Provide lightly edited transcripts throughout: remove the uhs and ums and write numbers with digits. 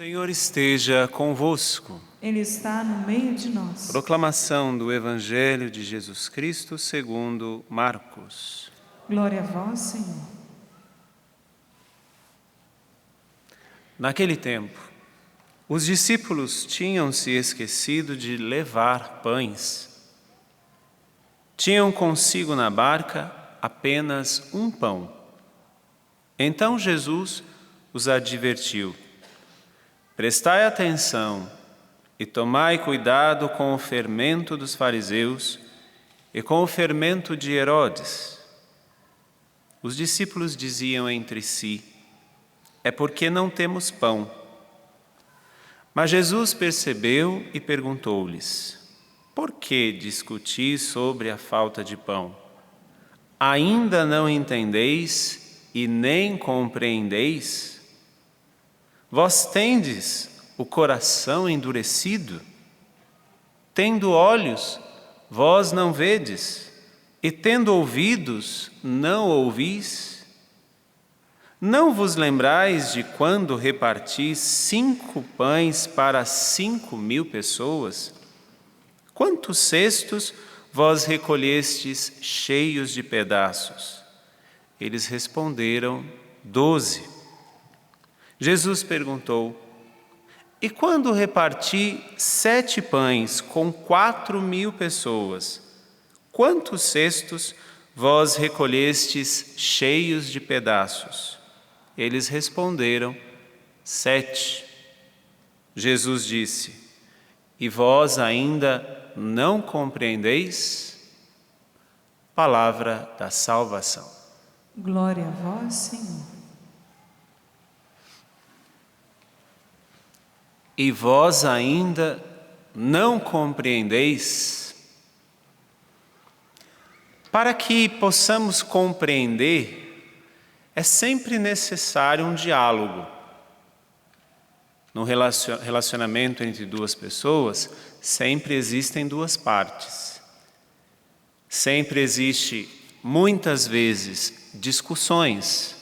Senhor esteja convosco. Ele está no meio de nós. Proclamação do Evangelho de Jesus Cristo segundo Marcos. Glória a vós, Senhor. Naquele tempo, os discípulos tinham se esquecido de levar pães. Tinham consigo na barca apenas um pão. Então Jesus os advertiu: prestai atenção e tomai cuidado com o fermento dos fariseus e com o fermento de Herodes. Os discípulos diziam entre si: é porque não temos pão. Mas Jesus percebeu e perguntou-lhes: por que discutis sobre a falta de pão? Ainda não entendeis e nem compreendeis? Vós tendes o coração endurecido? Tendo olhos, vós não vedes, e tendo ouvidos, não ouvis? Não vos lembrais de quando repartis 5 pães para 5.000 pessoas? Quantos cestos vós recolhestes cheios de pedaços? Eles responderam: 12. Jesus perguntou: e quando reparti 7 pães com 4.000 pessoas, quantos cestos vós recolhestes cheios de pedaços? Eles responderam: 7. Jesus disse: e vós ainda não compreendeis? Palavra da salvação. Glória a vós, Senhor. E vós ainda não compreendeis? Para que possamos compreender, é sempre necessário um diálogo. No relacionamento entre duas pessoas, sempre existem duas partes. Sempre existe, muitas vezes, discussões.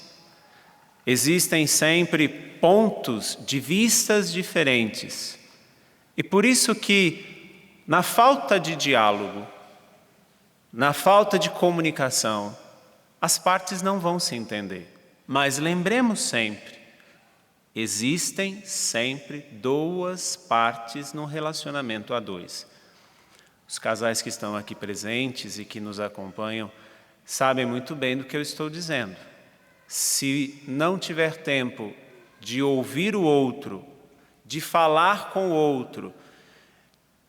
Existem sempre pontos de vistas diferentes. E por isso que, na falta de diálogo, na falta de comunicação, as partes não vão se entender. Mas lembremos sempre, existem sempre 2 partes no relacionamento a 2. Os casais que estão aqui presentes e que nos acompanham sabem muito bem do que eu estou dizendo. Se não tiver tempo de ouvir o outro, de falar com o outro,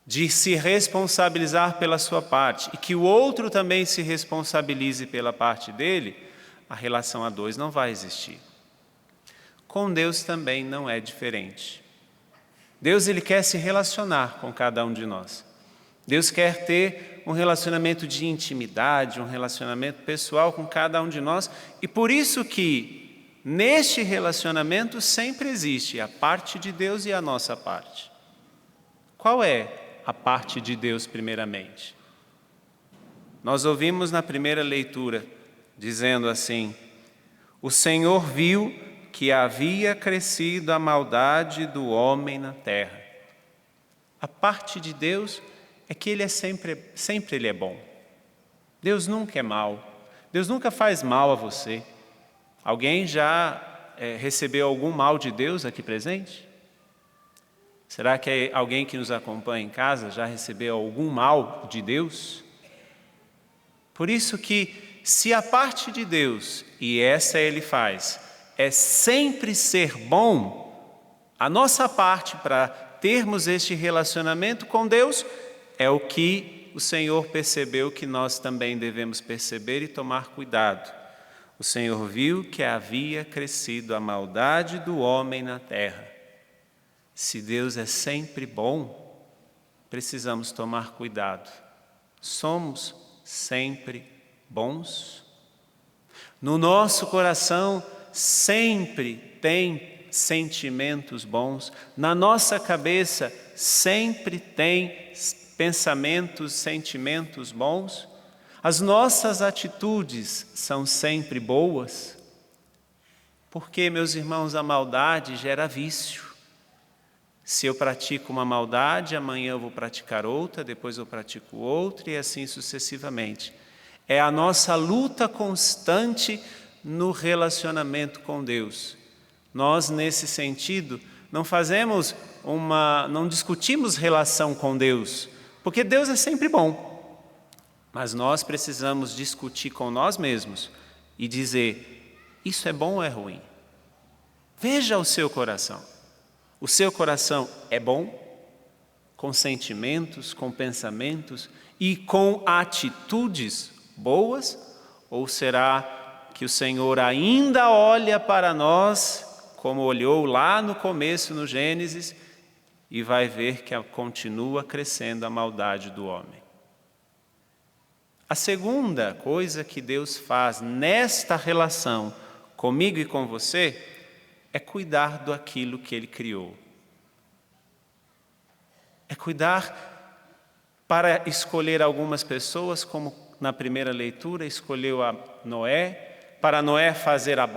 de se responsabilizar pela sua parte e que o outro também se responsabilize pela parte dele, a relação a 2 não vai existir. Com Deus também não é diferente. Deus, Ele quer se relacionar com cada um de nós. Deus quer ter um relacionamento de intimidade, um relacionamento pessoal com cada um de nós, e por isso que neste relacionamento sempre existe a parte de Deus e a nossa parte. Qual é a parte de Deus primeiramente? Nós ouvimos na primeira leitura, dizendo assim: o Senhor viu que havia crescido a maldade do homem na terra. A parte de Deus é que Ele é sempre Ele é bom. Deus nunca é mau. Deus nunca faz mal a você. Alguém já recebeu algum mal de Deus aqui presente? Será que alguém que nos acompanha em casa já recebeu algum mal de Deus? Por isso que, se a parte de Deus, e essa Ele faz, é sempre ser bom, a nossa parte para termos este relacionamento com Deus é o que o Senhor percebeu que nós também devemos perceber e tomar cuidado. O Senhor viu que havia crescido a maldade do homem na terra. Se Deus é sempre bom, precisamos tomar cuidado. Somos sempre bons? No nosso coração sempre tem sentimentos bons. Na nossa cabeça sempre tem pensamentos, sentimentos bons? As nossas atitudes são sempre boas? Porque, meus irmãos, a maldade gera vício. Se eu pratico uma maldade, amanhã eu vou praticar outra, depois eu pratico outra e assim sucessivamente. É a nossa luta constante no relacionamento com Deus. Nós, nesse sentido, não discutimos relação com Deus, porque Deus é sempre bom. Mas nós precisamos discutir com nós mesmos e dizer, isso é bom ou é ruim? Veja o seu coração. O seu coração é bom, com sentimentos, com pensamentos e com atitudes boas? Ou será que o Senhor ainda olha para nós, como olhou lá no começo, no Gênesis, e vai ver que continua crescendo a maldade do homem? A segunda coisa que Deus faz nesta relação comigo e com você é cuidar daquilo que Ele criou. É cuidar para escolher algumas pessoas, como na primeira leitura escolheu a Noé, para Noé fazer a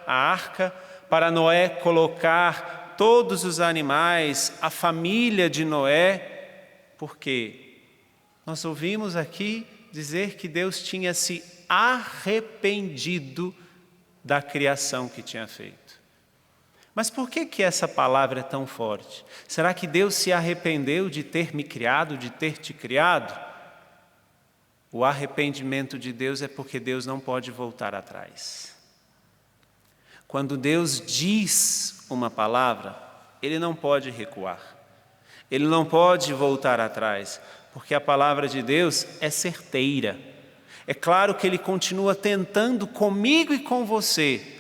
arca, para Noé colocar todos os animais, a família de Noé, porque nós ouvimos aqui dizer que Deus tinha se arrependido da criação que tinha feito. Mas por que essa palavra é tão forte? Será que Deus se arrependeu de ter me criado, de ter te criado? O arrependimento de Deus é porque Deus não pode voltar atrás. Quando Deus diz uma palavra, Ele não pode recuar. Ele não pode voltar atrás, porque a palavra de Deus é certeira. É claro que Ele continua tentando comigo e com você,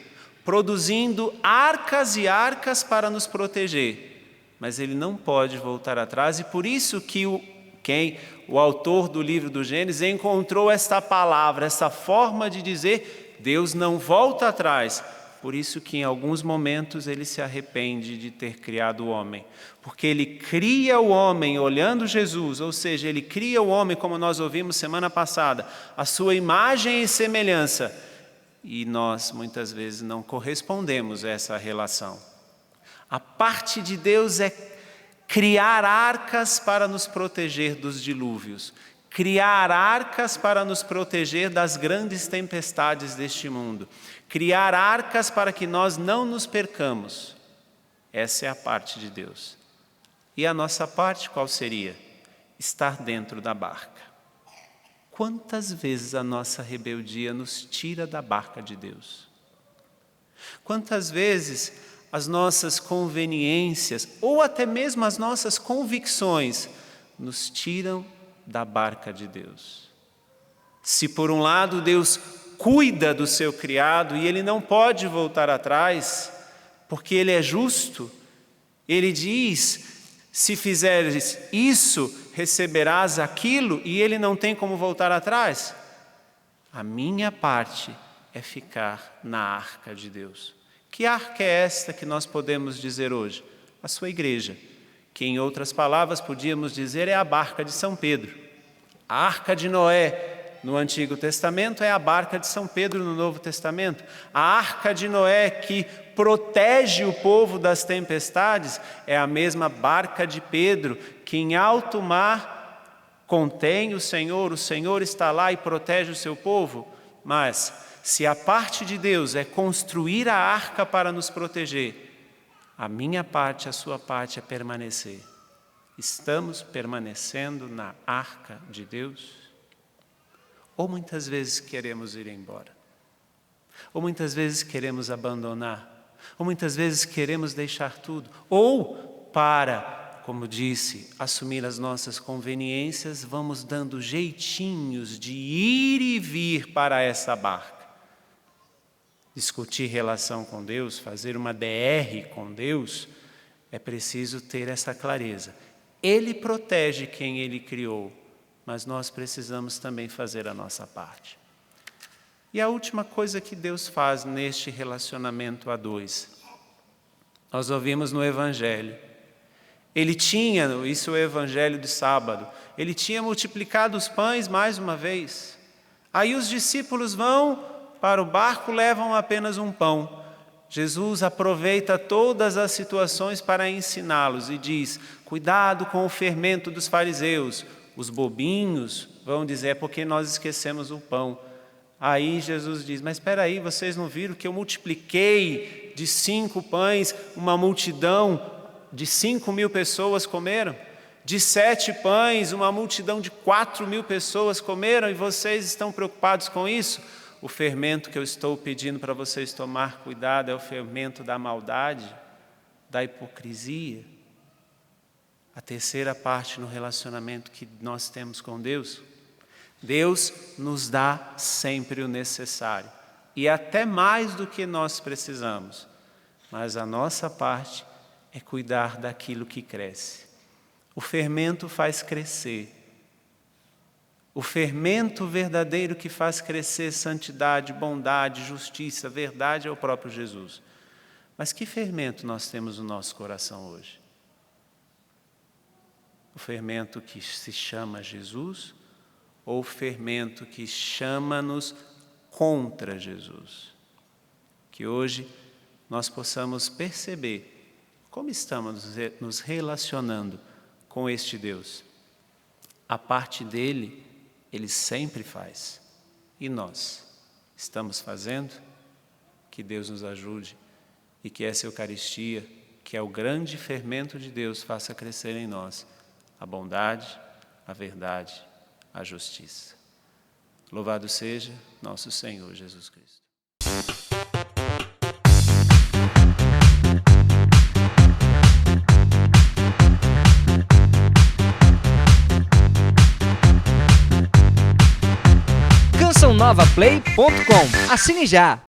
produzindo arcas e arcas para nos proteger, mas Ele não pode voltar atrás, e por isso que o autor do livro do Gênesis encontrou esta palavra, essa forma de dizer, Deus não volta atrás. Por isso que em alguns momentos Ele se arrepende de ter criado o homem, porque Ele cria o homem olhando Jesus, ou seja, Ele cria o homem, como nós ouvimos semana passada, a sua imagem e semelhança, e nós muitas vezes não correspondemos a essa relação. A parte de Deus é criar arcas para nos proteger dos dilúvios, criar arcas para nos proteger das grandes tempestades deste mundo, criar arcas para que nós não nos percamos. Essa é a parte de Deus. E a nossa parte qual seria? Estar dentro da barca. Quantas vezes a nossa rebeldia nos tira da barca de Deus? Quantas vezes as nossas conveniências, ou até mesmo as nossas convicções, nos tiram da barca de Deus? Se por um lado Deus cuida do seu criado e Ele não pode voltar atrás, porque Ele é justo, Ele diz, se fizeres isso, receberás aquilo, e Ele não tem como voltar atrás. A minha parte é ficar na arca de Deus. Que arca é esta que nós podemos dizer hoje? A sua igreja, que em outras palavras podíamos dizer é a barca de São Pedro. A arca de Noé no Antigo Testamento é a barca de São Pedro no Novo Testamento. A arca de Noé que protege o povo das tempestades é a mesma barca de Pedro que em alto mar contém o Senhor está lá e protege o seu povo. Mas se a parte de Deus é construir a arca para nos proteger, a minha parte, a sua parte é permanecer. Estamos permanecendo na arca de Deus? Ou muitas vezes queremos ir embora? Ou muitas vezes queremos abandonar? Ou muitas vezes queremos deixar tudo? Ou para, como disse, assumir as nossas conveniências, vamos dando jeitinhos de ir e vir para essa barca. Discutir relação com Deus, fazer uma DR com Deus, é preciso ter essa clareza. Ele protege quem Ele criou, mas nós precisamos também fazer a nossa parte. E a última coisa que Deus faz neste relacionamento a dois, nós ouvimos no Evangelho. Ele tinha, isso é o Evangelho de sábado, Ele tinha multiplicado os pães mais uma vez. Aí os discípulos vão para o barco, levam apenas um pão. Jesus aproveita todas as situações para ensiná-los e diz: cuidado com o fermento dos fariseus. Os bobinhos vão dizer: é porque nós esquecemos o pão. Aí Jesus diz: mas espera aí, vocês não viram que eu multipliquei de 5 pães, uma multidão de 5.000 pessoas comeram? De 7 pães, uma multidão de 4.000 pessoas comeram, e vocês estão preocupados com isso? O fermento que eu estou pedindo para vocês tomar cuidado é o fermento da maldade, da hipocrisia. A terceira parte no relacionamento que nós temos com Deus: Deus nos dá sempre o necessário, e até mais do que nós precisamos, mas a nossa parte é cuidar daquilo que cresce. O fermento faz crescer. O fermento verdadeiro que faz crescer santidade, bondade, justiça, verdade é o próprio Jesus. Mas que fermento nós temos no nosso coração hoje? O fermento que se chama Jesus ou o fermento que chama-nos contra Jesus? Que hoje nós possamos perceber como estamos nos relacionando com este Deus. A parte dele, ele sempre faz. E nós estamos fazendo? Que Deus nos ajude e que essa Eucaristia, que é o grande fermento de Deus, faça crescer em nós a bondade, a verdade, a justiça. Louvado seja nosso Senhor Jesus Cristo. CançãoNovaPlay.com. Assine já!